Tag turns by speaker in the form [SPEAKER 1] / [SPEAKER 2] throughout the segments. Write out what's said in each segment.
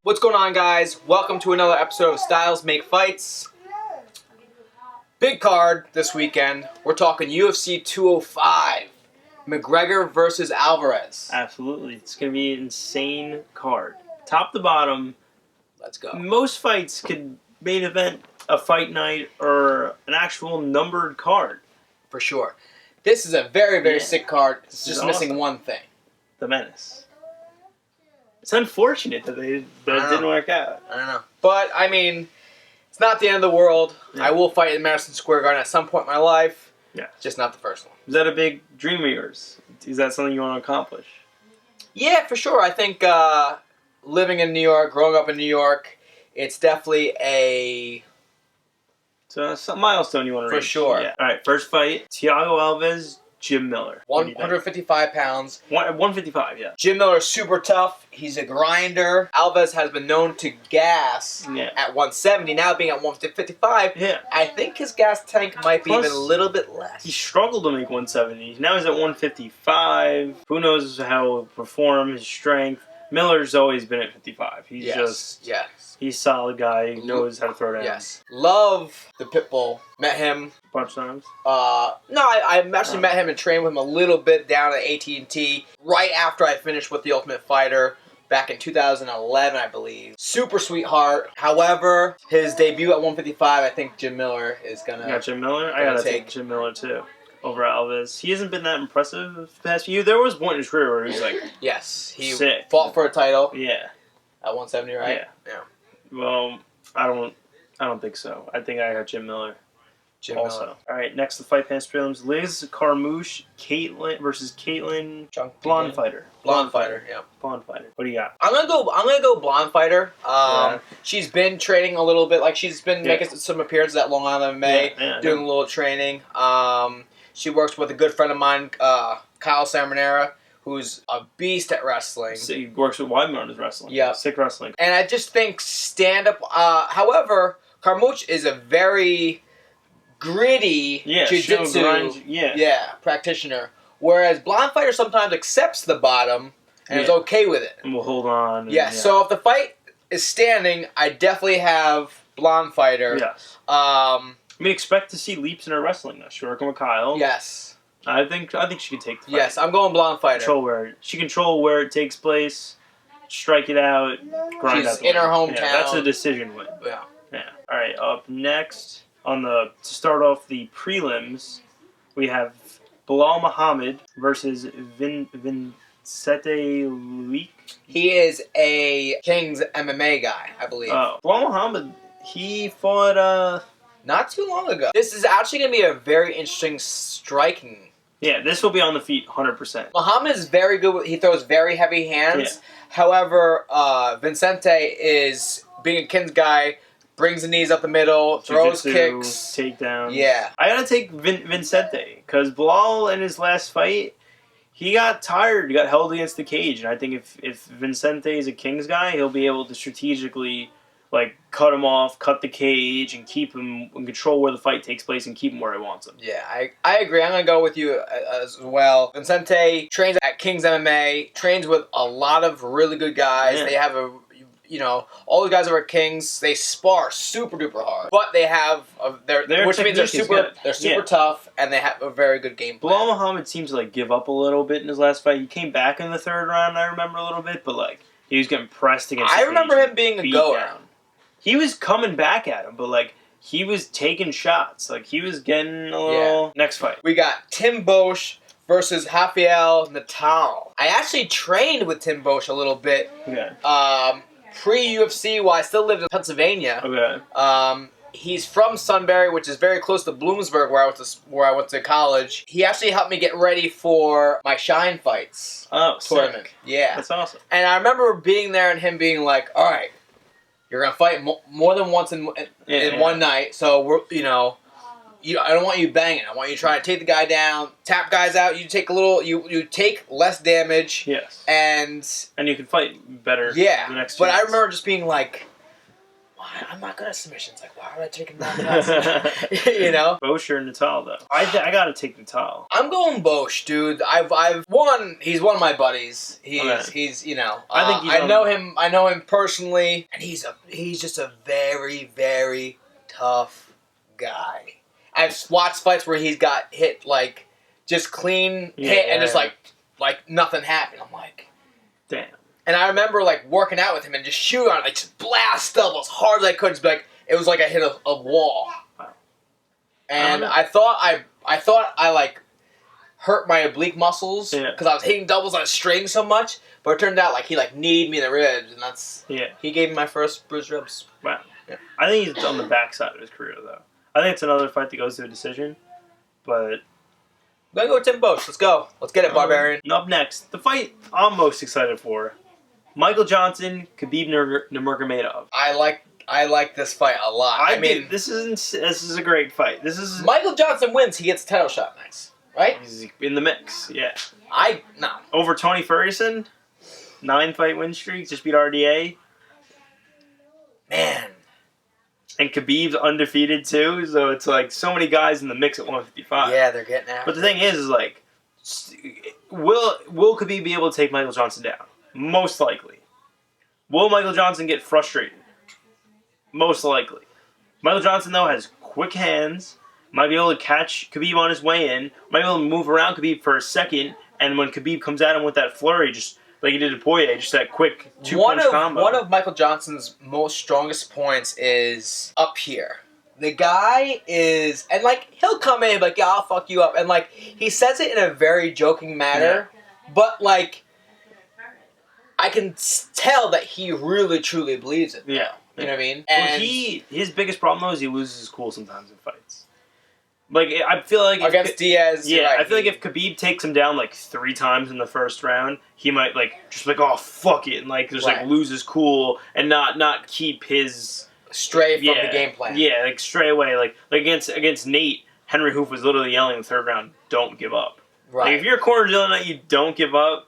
[SPEAKER 1] What's going on, guys? Welcome to another episode of Styles Make Fights. Big card this weekend. We're talking UFC 205. McGregor versus Alvarez.
[SPEAKER 2] Absolutely. It's going to be an insane card. Top to bottom.
[SPEAKER 1] Let's go.
[SPEAKER 2] Most fights could main event a fight night or an actual numbered card.
[SPEAKER 1] For sure. This is a very sick card. It's just missing
[SPEAKER 2] awesome.
[SPEAKER 1] one thing.
[SPEAKER 2] The Menace. It's unfortunate that it didn't work out.
[SPEAKER 1] I don't know. But, I mean, it's not the end of the world.
[SPEAKER 2] Yeah.
[SPEAKER 1] I will fight in Madison Square Garden at some point in my life.
[SPEAKER 2] Yeah.
[SPEAKER 1] Just not the first one.
[SPEAKER 2] Is that a big dream of yours? Is that something you want to accomplish?
[SPEAKER 1] Yeah, for sure. I think living in New York, growing up in New York, it's definitely a...
[SPEAKER 2] So it's a milestone you want to reach.
[SPEAKER 1] For sure.
[SPEAKER 2] Yeah. All right, first fight, Thiago Alves, Jim Miller.
[SPEAKER 1] 155 pounds.
[SPEAKER 2] 155, yeah.
[SPEAKER 1] Jim Miller is super tough. He's a grinder. Alves has been known to gas at 170. Now being at 155, I think his gas tank might be even a little bit less.
[SPEAKER 2] He struggled to make 170. Now he's at 155. Who knows how he'll perform, his strength. Miller's always been at 55. He's he's a solid guy. He knows how to throw down.
[SPEAKER 1] Yes. Love the Pitbull. Met him.
[SPEAKER 2] Bunch times?
[SPEAKER 1] No, I actually met him and trained with him a little bit down at AT&T right after I finished with The Ultimate Fighter back in 2011, I believe. Super sweetheart. However, his debut at 155, I think Jim Miller is gonna...
[SPEAKER 2] You got Jim Miller? I gotta take Jim Miller too. Over Alves. He hasn't been that impressive the past few. There was one in his career where he was like...
[SPEAKER 1] Yes. He
[SPEAKER 2] sick.
[SPEAKER 1] Fought for a title.
[SPEAKER 2] Yeah.
[SPEAKER 1] At 170, right?
[SPEAKER 2] Yeah. Well, I don't think so. I think I got Jim Miller. Miller. All right, next the fight pass prelims. Liz Carmouche, versus Caitlin. Blonde fighter.
[SPEAKER 1] Blonde fighter, yeah.
[SPEAKER 2] Blonde fighter. What do you got?
[SPEAKER 1] I'm gonna go blonde fighter. She's been training a little bit. Like she's been making some appearances at Long Island MMA, doing a little training. She works with a good friend of mine, Kyle Salmonera, who's a beast at wrestling.
[SPEAKER 2] So he works with Weidman on his wrestling.
[SPEAKER 1] Yeah.
[SPEAKER 2] Sick wrestling.
[SPEAKER 1] And I just think stand-up... however, Carmouche is a very gritty jiu-jitsu practitioner. Whereas Blonde Fighter sometimes accepts the bottom and is okay with it.
[SPEAKER 2] And will hold on.
[SPEAKER 1] So if the fight is standing, I definitely have Blonde Fighter.
[SPEAKER 2] Yes. We expect to see leaps in her wrestling though. She working with Kyle.
[SPEAKER 1] Yes.
[SPEAKER 2] I think she can take the fight.
[SPEAKER 1] Yes, I'm going Blonde Fighter.
[SPEAKER 2] Control where it takes place, strike it out, grind out.
[SPEAKER 1] She's in her hometown.
[SPEAKER 2] Yeah, that's a decision win.
[SPEAKER 1] Yeah.
[SPEAKER 2] All right. Up next to start off the prelims, we have Bilal Muhammad versus Vincente Luque.
[SPEAKER 1] He is a King's MMA guy, I believe.
[SPEAKER 2] Bilal Muhammad, he fought
[SPEAKER 1] not too long ago. This is actually going to be a very interesting striking.
[SPEAKER 2] Yeah, this will be on the feet 100%.
[SPEAKER 1] Muhammad is very good. He throws very heavy hands. Yeah. However, Vincente is, being a King's guy, brings the knees up the middle, throws kicks.
[SPEAKER 2] Takedowns.
[SPEAKER 1] Yeah.
[SPEAKER 2] I got to take Vincente, because Bilal in his last fight, he got tired. He got held against the cage. And I think if Vincente is a King's guy, he'll be able to strategically... cut him off, cut the cage, and keep him in control where the fight takes place and keep him where he wants him.
[SPEAKER 1] Yeah, I agree. I'm going to go with you as well. Vincente trains at King's MMA, trains with a lot of really good guys. Yeah. They have all the guys that are Kings, they spar super duper hard. But they have, which means they're super tough, and they have a very good game plan.
[SPEAKER 2] Bilal Muhammad seems to give up a little bit in his last fight. He came back in the third round, I remember a little bit, but he was getting pressed against the cage.
[SPEAKER 1] I remember him being a goer.
[SPEAKER 2] He was coming back at him, but he was taking shots. He was getting a little... Yeah. Next fight.
[SPEAKER 1] We got Tim Bosch versus Rafael Natal. I actually trained with Tim Bosch a little bit.
[SPEAKER 2] Okay.
[SPEAKER 1] Pre-UFC, while I still lived in Pennsylvania.
[SPEAKER 2] Okay.
[SPEAKER 1] He's from Sunbury, which is very close to Bloomsburg, where I went to college. He actually helped me get ready for my Shine Fights tournament.
[SPEAKER 2] Sick.
[SPEAKER 1] Yeah.
[SPEAKER 2] That's awesome.
[SPEAKER 1] And I remember being there and him being like, all right, you're going to fight more than once in one night, so I don't want you banging. I want you to try to take the guy down, tap guys out. You take you take less damage.
[SPEAKER 2] Yes.
[SPEAKER 1] And
[SPEAKER 2] you can fight better.
[SPEAKER 1] Yeah.
[SPEAKER 2] The next
[SPEAKER 1] but I remember just being like, why? I'm not good at submissions. Like, why would I take him knockouts? You know?
[SPEAKER 2] Bosch or Natal, though? I gotta take Natal.
[SPEAKER 1] I'm going Bosch, dude. I've won. He's one of my buddies. He's you know. I know him. I know him personally, and he's just a very, very tough guy. I've watched fights where he's got hit like just clean hit and just like nothing happened. I'm like,
[SPEAKER 2] damn.
[SPEAKER 1] And I remember like working out with him and just shooting on it, like just blast stuff as hard as I could. Just be like, it was like I hit a wall.
[SPEAKER 2] Wow.
[SPEAKER 1] And I thought I like hurt my oblique muscles because I was hitting doubles on a string so much. But it turned out like he like kneed me in the ribs, and that's he gave me my first bruised ribs.
[SPEAKER 2] Wow. Yeah. I think he's on the backside of his career though. I think it's another fight that goes to a decision, but.
[SPEAKER 1] I'm gonna go with Tim Bosch. Let's go. Let's get it, Barbarian.
[SPEAKER 2] Up next, the fight I'm most excited for: Michael Johnson, Khabib Nurmagomedov.
[SPEAKER 1] I like this fight a lot. I mean,
[SPEAKER 2] this is a great fight. This is
[SPEAKER 1] Michael Johnson wins. He gets a title shot next, right?
[SPEAKER 2] He's in the mix. Yeah.
[SPEAKER 1] No.
[SPEAKER 2] Over Tony Ferguson, 9-fight win streak, just beat RDA.
[SPEAKER 1] Man.
[SPEAKER 2] And Khabib's undefeated too, so it's like so many guys in the mix at 155.
[SPEAKER 1] Yeah, they're getting after.
[SPEAKER 2] But the thing is like, will Khabib be able to take Michael Johnson down? Most likely. Will Michael Johnson get frustrated? Most likely. Michael Johnson though has quick hands, might be able to catch Khabib on his way in, might be able to move around Khabib for a second, and when Khabib comes at him with that flurry, just like he did to Poirier, just that quick two-punch combo.
[SPEAKER 1] One of Michael Johnson's most strongest points is up here. The guy is, and like he'll come in and be like, yeah, I'll fuck you up, and like he says it in a very joking manner, but like I can tell that he really truly believes it.
[SPEAKER 2] Yeah,
[SPEAKER 1] you know what I mean.
[SPEAKER 2] And his biggest problem though is he loses his cool sometimes in fights. Like, I feel like...
[SPEAKER 1] Against Diaz.
[SPEAKER 2] Yeah, right. I feel like if Khabib takes him down, like, 3 times in the first round, he might, like, just like, oh, fuck it, and, like, just, like, lose his cool and not keep his...
[SPEAKER 1] Stray from the game plan.
[SPEAKER 2] Yeah, like, stray away. Like against Nate, Henry Hoof was literally yelling in the 3rd round, don't give up. Right. Like, if you're a corner yelling at you, don't give up,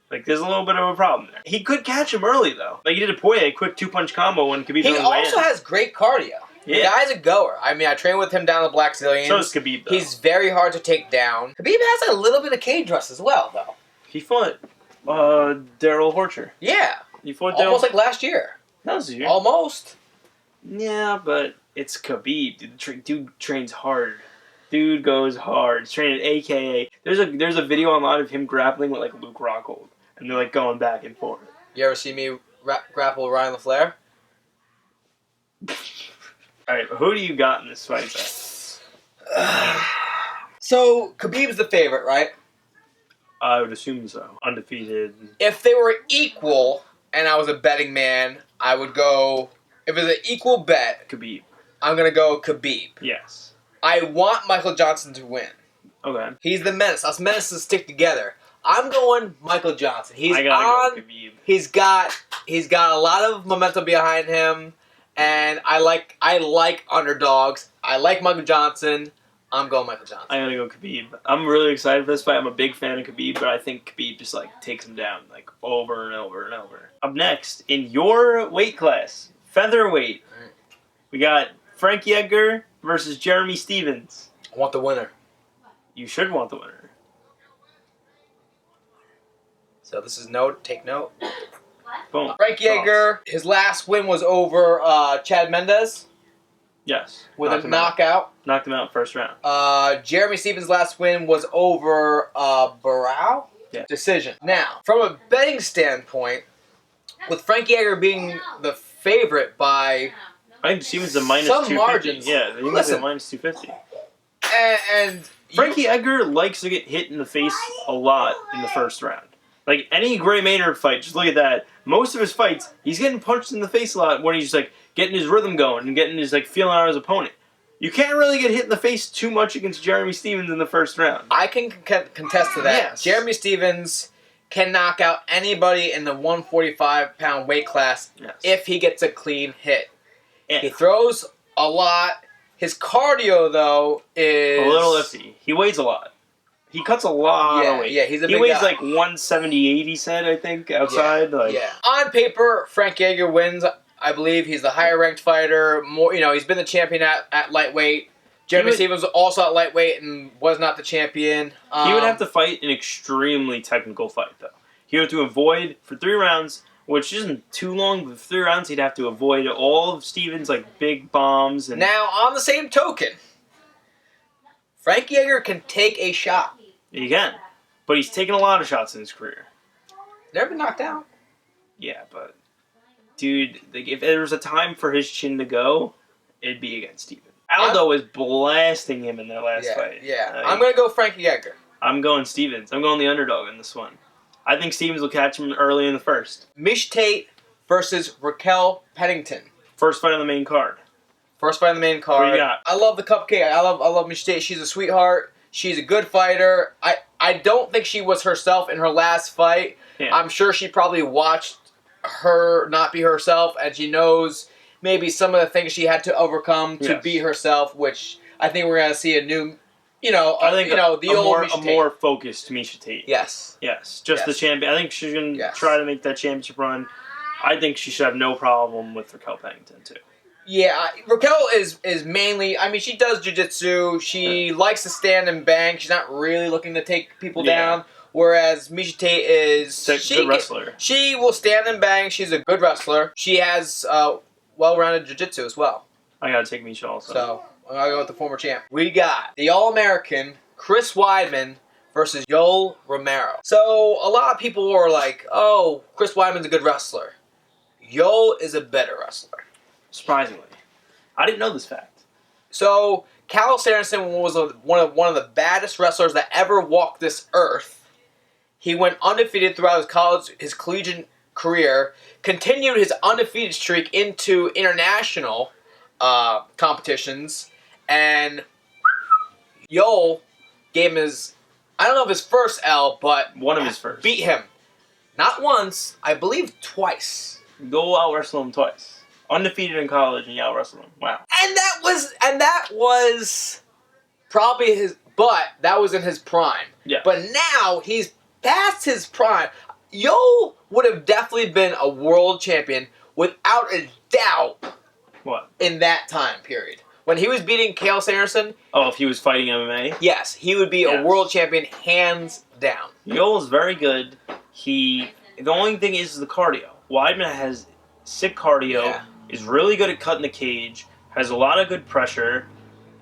[SPEAKER 2] like, there's a little bit of a problem there. He could catch him early, though. Like, he did a Poirier, quick 2-punch combo when Khabib...
[SPEAKER 1] He also has great cardio. Yeah. The guy's a goer. I mean, I trained with him down the Black Zillions.
[SPEAKER 2] So does Khabib, though.
[SPEAKER 1] He's very hard to take down. Khabib has a little bit of cage rust as well, though.
[SPEAKER 2] He fought Daryl Horcher.
[SPEAKER 1] Yeah.
[SPEAKER 2] He fought
[SPEAKER 1] almost like last year.
[SPEAKER 2] That was a year.
[SPEAKER 1] Almost.
[SPEAKER 2] Yeah, but it's Khabib. Dude trains hard. Dude goes hard. He's training AKA. There's a video online of him grappling with, like, Luke Rockhold. And they're, like, going back and forth.
[SPEAKER 1] You ever see me grapple Ryan LaFleur?
[SPEAKER 2] Alright, who do you got in this fight, then?
[SPEAKER 1] So, Khabib's the favorite, right?
[SPEAKER 2] I would assume so. Undefeated.
[SPEAKER 1] If they were equal, and I was a betting man, I would go... If it's an equal bet...
[SPEAKER 2] Khabib.
[SPEAKER 1] I'm going to go Khabib.
[SPEAKER 2] Yes.
[SPEAKER 1] I want Michael Johnson to win.
[SPEAKER 2] Okay. He's
[SPEAKER 1] the menace. Us menaces stick together. I'm going Michael Johnson.
[SPEAKER 2] I gotta go Khabib.
[SPEAKER 1] He's got a lot of momentum behind him. And I like underdogs. I like Michael Johnson. I'm going Michael Johnson.
[SPEAKER 2] I gotta go Khabib. I'm really excited for this fight. I'm a big fan of Khabib, but I think Khabib just like takes him down like over and over and over. Up next, in your weight class, featherweight, we got Frankie Edgar versus Jeremy Stephens.
[SPEAKER 1] I want the winner.
[SPEAKER 2] You should want the winner.
[SPEAKER 1] So this is take note.
[SPEAKER 2] Boom.
[SPEAKER 1] Frankie Edgar, his last win was over Chad Mendes.
[SPEAKER 2] Yes.
[SPEAKER 1] With a knockout.
[SPEAKER 2] Knocked him out first round.
[SPEAKER 1] Jeremy Stephens' last win was over Barao.
[SPEAKER 2] Yeah.
[SPEAKER 1] Decision. Now, from a betting standpoint, with Frankie Edgar being the favorite by...
[SPEAKER 2] I think Stephens is a minus
[SPEAKER 1] some
[SPEAKER 2] 250.
[SPEAKER 1] margins.
[SPEAKER 2] Yeah, I think he's a minus 250.
[SPEAKER 1] And
[SPEAKER 2] Frankie Edgar likes to get hit in the face a lot in the first round. Like, any Gray Maynard fight, just look at that. Most of his fights, he's getting punched in the face a lot when he's just, like, getting his rhythm going and getting his, like, feeling out his opponent. You can't really get hit in the face too much against Jeremy Stephens in the first round.
[SPEAKER 1] I can contest to that.
[SPEAKER 2] Yes.
[SPEAKER 1] Jeremy Stephens can knock out anybody in the 145-pound weight class if he gets a clean hit. Yeah. He throws a lot. His cardio, though, is...
[SPEAKER 2] a little iffy. He weighs a lot. He cuts a lot of weight.
[SPEAKER 1] Yeah, he's a big
[SPEAKER 2] He weighs
[SPEAKER 1] guy.
[SPEAKER 2] like 178, he said, I think, outside.
[SPEAKER 1] Yeah. On paper, Frank Edgar wins. I believe he's the higher ranked fighter. More, he's been the champion at lightweight. Jeremy Stephens was also at lightweight and was not the champion.
[SPEAKER 2] He would have to fight an extremely technical fight, though. He would have to avoid for 3 rounds, which isn't too long, but for 3 rounds he'd have to avoid all of Stephens' big bombs. And
[SPEAKER 1] now, on the same token, Frankie Edgar can take a shot.
[SPEAKER 2] He can, but he's taken a lot of shots in his career.
[SPEAKER 1] Never been knocked down.
[SPEAKER 2] Yeah, but dude, if there was a time for his chin to go, it'd be against Stephens. Aldo is blasting him in their last fight.
[SPEAKER 1] Yeah, I'm going to go Frankie Edgar.
[SPEAKER 2] I'm going Stephens. I'm going the underdog in this one. I think Stephens will catch him early in the first.
[SPEAKER 1] Mish Tate versus Raquel Pennington.
[SPEAKER 2] First fight on the main card.
[SPEAKER 1] First fight on the main card.
[SPEAKER 2] What do you got?
[SPEAKER 1] I love the cupcake. I love Mish Tate. She's a sweetheart. She's a good fighter. I don't think she was herself in her last fight.
[SPEAKER 2] Yeah.
[SPEAKER 1] I'm sure she probably watched her not be herself, and she knows maybe some of the things she had to overcome to be herself, which I think we're going to see a new,
[SPEAKER 2] a more focused Miesha Tate.
[SPEAKER 1] Yes.
[SPEAKER 2] Yes. Just the champion. I think she's going to try to make that championship run. I think she should have no problem with Raquel Pennington, too.
[SPEAKER 1] Yeah, Raquel is mainly, she does jiu-jitsu. She likes to stand and bang. She's not really looking to take people down. Whereas Miesha Tate is
[SPEAKER 2] a good wrestler.
[SPEAKER 1] She will stand and bang. She's a good wrestler. She has well-rounded jiu-jitsu as well.
[SPEAKER 2] I gotta take Miesha also.
[SPEAKER 1] So I'm gonna go with the former champ. We got the All-American Chris Weidman versus Yoel Romero. So a lot of people were like, "Oh, Chris Weidman's a good wrestler. Yoel is a better wrestler."
[SPEAKER 2] Surprisingly, I didn't know this fact.
[SPEAKER 1] So Cal Sanderson was one of the baddest wrestlers that ever walked this earth. He went undefeated throughout his collegiate career, continued his undefeated streak into international competitions, and Yoel gave him I don't know if his first L, but
[SPEAKER 2] one of his first.
[SPEAKER 1] Beat him. Not once, I believe twice.
[SPEAKER 2] Go out wrestle him twice. Undefeated in college and you out wrestle him. Wow.
[SPEAKER 1] And that was probably that was in his prime.
[SPEAKER 2] Yeah.
[SPEAKER 1] But now he's past his prime. Yoel would have definitely been a world champion without a doubt.
[SPEAKER 2] What?
[SPEAKER 1] In that time period. When he was beating Cael Sanderson.
[SPEAKER 2] Oh, if he was fighting MMA?
[SPEAKER 1] Yes, he would be a world champion hands down.
[SPEAKER 2] Yoel is very good. The only thing is the cardio. Weidman has sick cardio, is really good at cutting the cage, has a lot of good pressure.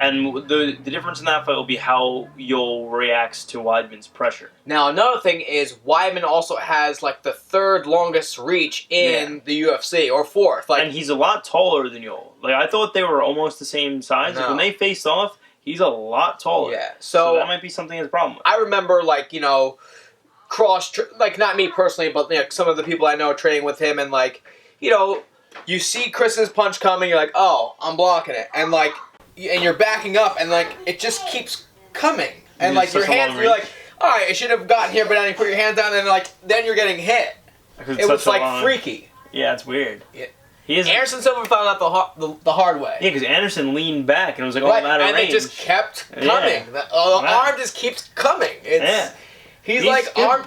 [SPEAKER 2] And the difference in that fight will be how Yoel reacts to Weidman's pressure.
[SPEAKER 1] Now, another thing is Weidman also has the third longest reach in the UFC, or fourth.
[SPEAKER 2] And he's a lot taller than Yoel. I thought they were almost the same size. No. When they faced off, he's a lot taller.
[SPEAKER 1] Yeah.
[SPEAKER 2] So that might be something as a problem with.
[SPEAKER 1] I remember, not me personally, but some of the people I know training with him, and you see Chris's punch coming, you're like, oh, I'm blocking it. And and you're backing up, and it just keeps coming, and your hands, you're like, all right, I should have gotten here, but then you put your hands down, and then you're getting hit. It was freaky.
[SPEAKER 2] Yeah, it's weird.
[SPEAKER 1] Yeah. Anderson Silva found out the hard way.
[SPEAKER 2] Yeah, because Anderson leaned back, and it was I'm out of range.
[SPEAKER 1] And it just kept coming. The arm just keeps coming. He's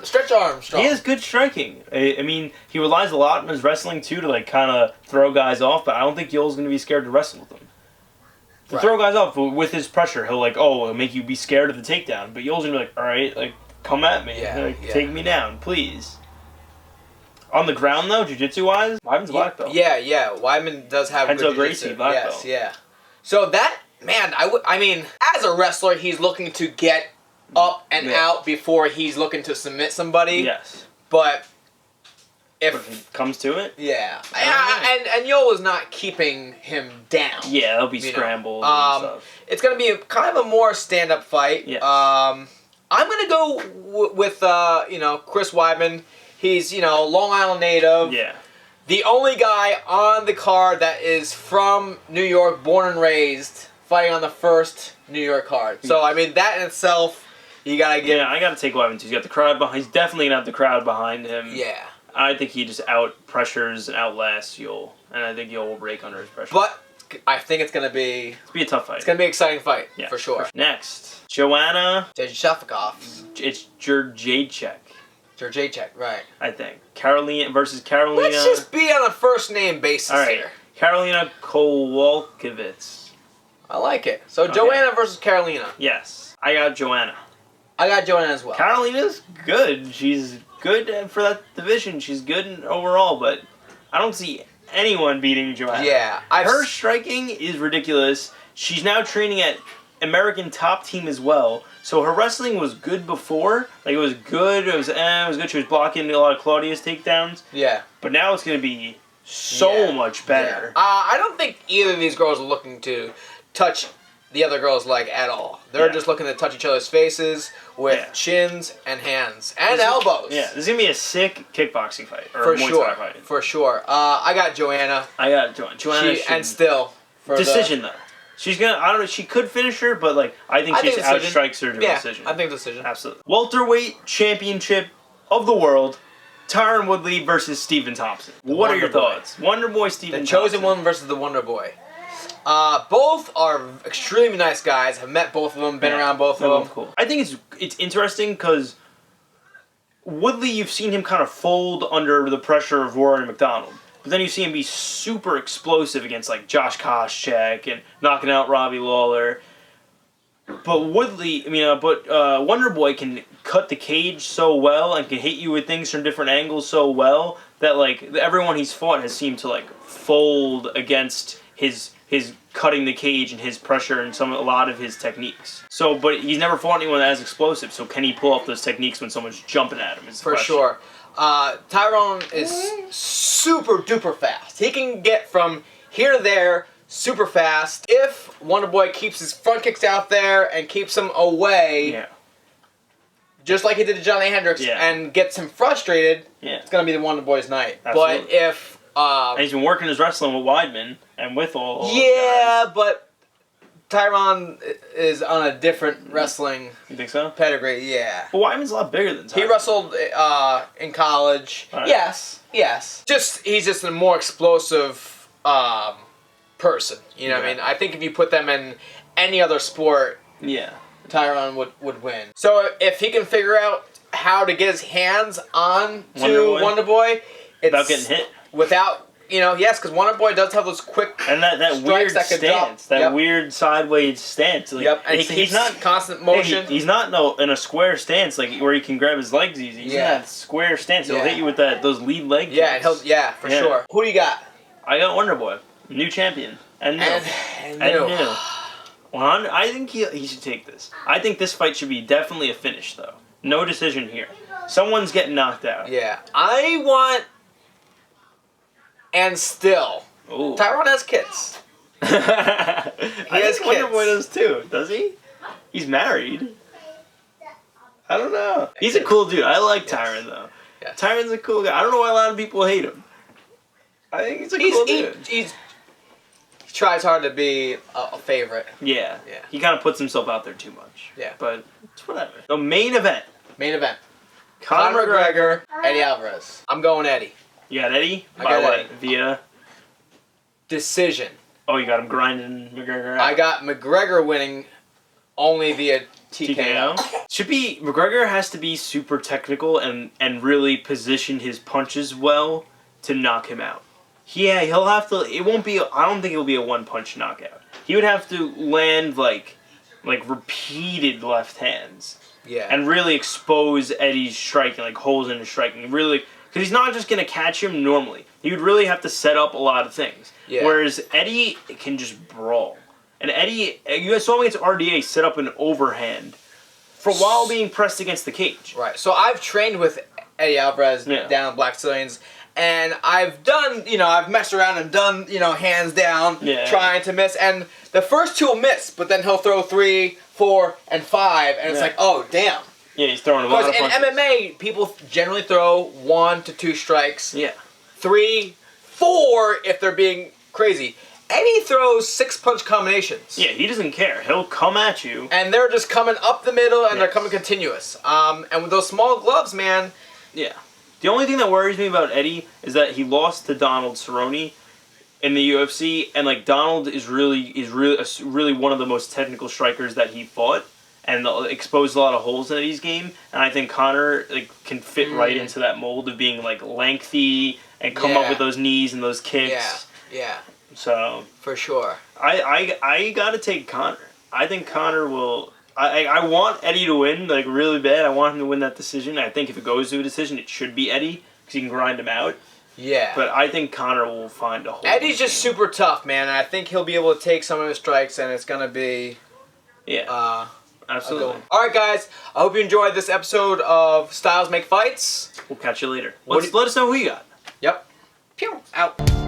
[SPEAKER 1] stretch arm strong.
[SPEAKER 2] He has good striking. He relies a lot on his wrestling too to kind of throw guys off, but I don't think Yoel's going to be scared to wrestle with him. To throw guys off with his pressure, he'll make you be scared of the takedown. But Yoel's gonna be all right, come at me, take me down, please. On the ground though, jiu-jitsu wise, Weidman's black belt.
[SPEAKER 1] Yeah. Weidman does have good jiu-jitsu.
[SPEAKER 2] Black belt.
[SPEAKER 1] Yeah. So that as a wrestler, he's looking to get up and out before he's looking to submit somebody.
[SPEAKER 2] Yes.
[SPEAKER 1] But
[SPEAKER 2] if it comes to it,
[SPEAKER 1] and Yoel is not keeping him down.
[SPEAKER 2] Yeah, they'll be scrambled and stuff.
[SPEAKER 1] It's going to be kind of a more stand-up fight.
[SPEAKER 2] Yes.
[SPEAKER 1] I'm going to go with Chris Weidman. He's Long Island native.
[SPEAKER 2] Yeah.
[SPEAKER 1] The only guy on the card that is from New York, born and raised, fighting on the first New York card. So that in itself, you gotta get.
[SPEAKER 2] Yeah, I gotta take Weidman too. He's got the crowd behind. He's definitely gonna have the crowd behind him.
[SPEAKER 1] Yeah.
[SPEAKER 2] I think he just out-pressures and outlasts Yoel. And I think Yoel will break under his pressure.
[SPEAKER 1] But I think it's going to be
[SPEAKER 2] a tough fight.
[SPEAKER 1] It's going to be an exciting fight, for sure.
[SPEAKER 2] Next, Joanna
[SPEAKER 1] Jędrzejczyk.
[SPEAKER 2] It's Jędrzejczyk.
[SPEAKER 1] Jacek, right.
[SPEAKER 2] I think. Carolina versus Carolina.
[SPEAKER 1] Let's just be on a first name basis here.
[SPEAKER 2] Carolina Kowalkiewicz.
[SPEAKER 1] I like it. So Joanna versus Carolina.
[SPEAKER 2] Yes. I got Joanna.
[SPEAKER 1] I got Joanna as well.
[SPEAKER 2] Carolina's good. She's good for that division. She's good overall, but I don't see anyone beating Joanna.
[SPEAKER 1] Yeah.
[SPEAKER 2] Her striking is ridiculous. She's now training at American Top Team as well. So her wrestling was good before. Like, it was good. It was good. She was blocking a lot of Claudia's takedowns.
[SPEAKER 1] Yeah.
[SPEAKER 2] But now it's going to be so much better.
[SPEAKER 1] Yeah. I don't think either of these girls are looking to touch the other girl's leg at all. They're just looking to touch each other's faces with chins and hands and elbows.
[SPEAKER 2] Yeah, this is going to be a sick kickboxing fight. Or
[SPEAKER 1] for
[SPEAKER 2] Muay
[SPEAKER 1] sure.
[SPEAKER 2] Thai fight.
[SPEAKER 1] For sure. I got Joanna.
[SPEAKER 2] I got Joanna.
[SPEAKER 1] And still.
[SPEAKER 2] Decision, though. She's gonna. I don't know. She could finish her, but I think she outstrikes her to a decision.
[SPEAKER 1] I think decision.
[SPEAKER 2] Absolutely. Welterweight championship of the world: Tyron Woodley versus Stephen Thompson. What are your thoughts? Wonder Boy Stephen Thompson.
[SPEAKER 1] The chosen one versus the Wonder Boy. Both are extremely nice guys. Have met both of them. Been around both of them.
[SPEAKER 2] Cool. I think it's interesting because Woodley, you've seen him kind of fold under the pressure of Rory McDonald. But then you see him be super explosive against Josh Koscheck and knocking out Robbie Lawler. But Wonder Boy can cut the cage so well and can hit you with things from different angles so well that everyone he's fought has seemed to fold against his cutting the cage and his pressure and a lot of his techniques. So, but he's never fought anyone as explosive. So can he pull off those techniques when someone's jumping at him?
[SPEAKER 1] For sure. Tyrone is super duper fast. He can get from here to there super fast. If Wonder Boy keeps his front kicks out there and keeps him away, just like he did to Johnny Hendricks, and gets him frustrated, it's going to be the Wonder Boy's night.
[SPEAKER 2] Absolutely.
[SPEAKER 1] But if...
[SPEAKER 2] and he's been working his wrestling with Weidman and with all guys.
[SPEAKER 1] But Tyron is on a different wrestling pedigree,
[SPEAKER 2] But Weidman's a lot bigger than Tyron.
[SPEAKER 1] He wrestled in college.
[SPEAKER 2] Right.
[SPEAKER 1] Yes. He's just a more explosive person. You know what I mean? I think if you put them in any other sport, Tyron would win. So if he can figure out how to get his hands on to Wonder Boy,
[SPEAKER 2] without getting hit.
[SPEAKER 1] Because Wonder Boy does have those quick
[SPEAKER 2] and that weird stance, weird sideways stance.
[SPEAKER 1] And he's not constant motion.
[SPEAKER 2] He's not in a square stance where he can grab his legs easy. He's in that square stance. He'll hit you with those lead leg kicks.
[SPEAKER 1] For sure. Who do you got?
[SPEAKER 2] I got Wonder Boy, new champion, and new. Well, I think he should take this. I think this fight should be definitely a finish, though. No decision here. Someone's getting knocked out.
[SPEAKER 1] Yeah, I want. And still, Tyrone has kids.
[SPEAKER 2] He has kids. Wonder Boy does too, does he? He's married. I don't know. He's a cool dude. I like Tyron, though. Yes. Tyron's a cool guy. I don't know why a lot of people hate him. I think he's a cool dude.
[SPEAKER 1] He tries hard to be a favorite.
[SPEAKER 2] Yeah. He kind of puts himself out there too much.
[SPEAKER 1] Yeah.
[SPEAKER 2] But it's whatever. The main event.
[SPEAKER 1] Conor McGregor, Eddie Alvarez. I'm going Eddie.
[SPEAKER 2] You got Eddie?
[SPEAKER 1] I got Eddie.
[SPEAKER 2] Via?
[SPEAKER 1] Decision.
[SPEAKER 2] Oh, you got him grinding McGregor out?
[SPEAKER 1] I got McGregor winning only via TKO.
[SPEAKER 2] McGregor has to be super technical and really position his punches well to knock him out. Yeah, he'll have to, I don't think it'll be a one-punch knockout. He would have to land repeated left hands.
[SPEAKER 1] Yeah.
[SPEAKER 2] And really expose Eddie's striking, holes in his striking. Really... Because he's not just going to catch him normally. He would really have to set up a lot of things.
[SPEAKER 1] Yeah.
[SPEAKER 2] Whereas Eddie can just brawl. And Eddie, you guys saw him against RDA set up an overhand while being pressed against the cage.
[SPEAKER 1] Right. So I've trained with Eddie Alvarez down at Black Stallions. And I've done, I've messed around and done, hands down, trying to miss. And the first two will miss, but then he'll throw 3, 4, and 5. And it's oh, damn.
[SPEAKER 2] Yeah, he's throwing a lot of punches.
[SPEAKER 1] Because in MMA, people generally throw 1 to 2 strikes.
[SPEAKER 2] Yeah.
[SPEAKER 1] 3, 4 if they're being crazy. Eddie throws 6-punch combinations.
[SPEAKER 2] Yeah, he doesn't care. He'll come at you.
[SPEAKER 1] And they're just coming up the middle, and they're coming continuous. And with those small gloves, man.
[SPEAKER 2] Yeah. The only thing that worries me about Eddie is that he lost to Donald Cerrone in the UFC, and Donald is really one of the most technical strikers that he fought. and they'll expose a lot of holes in Eddie's game. And I think Conor can fit right into that mold of being lengthy and come up with those knees and those kicks.
[SPEAKER 1] Yeah.
[SPEAKER 2] So
[SPEAKER 1] for sure,
[SPEAKER 2] I gotta take Conor. I think Conor will. I want Eddie to win really bad. I want him to win that decision. I think if it goes to a decision, it should be Eddie because he can grind him out.
[SPEAKER 1] Yeah.
[SPEAKER 2] But I think Conor will find a hole.
[SPEAKER 1] Eddie's just super tough, man. And I think he'll be able to take some of his strikes, and it's gonna be.
[SPEAKER 2] Yeah. Absolutely.
[SPEAKER 1] All right, guys. I hope you enjoyed this episode of Styles Make Fights.
[SPEAKER 2] We'll catch you later. Let us know who you got.
[SPEAKER 1] Yep. Pew. Out.